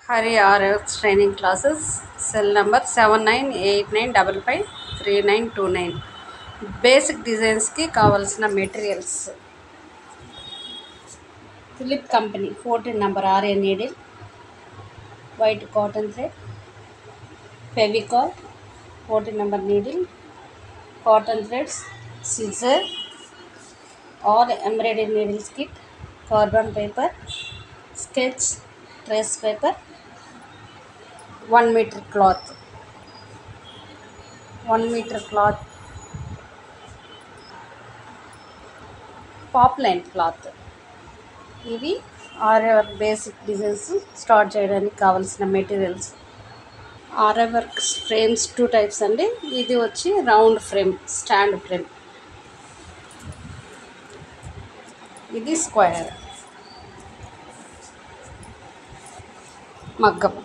Hari RX training classes, cell number 7989553929. Basic designs ki kavalsina materials. Philip Company 14 number RA needle, white cotton thread, Fevicol 14 number needle, cotton threads, scissor, all embroidery needles kit, carbon paper, sketch, trace paper, 1 meter cloth, 1 meter cloth, poplin cloth. ఇవి ఆర్ఎవర్ basic designs start చేయడానికి కావాల్సిన materials. ఆర్ఎవర్ frames 2 types అండి. ఇది వచ్చి round frame, stand frame. ఇది square మగ్గం.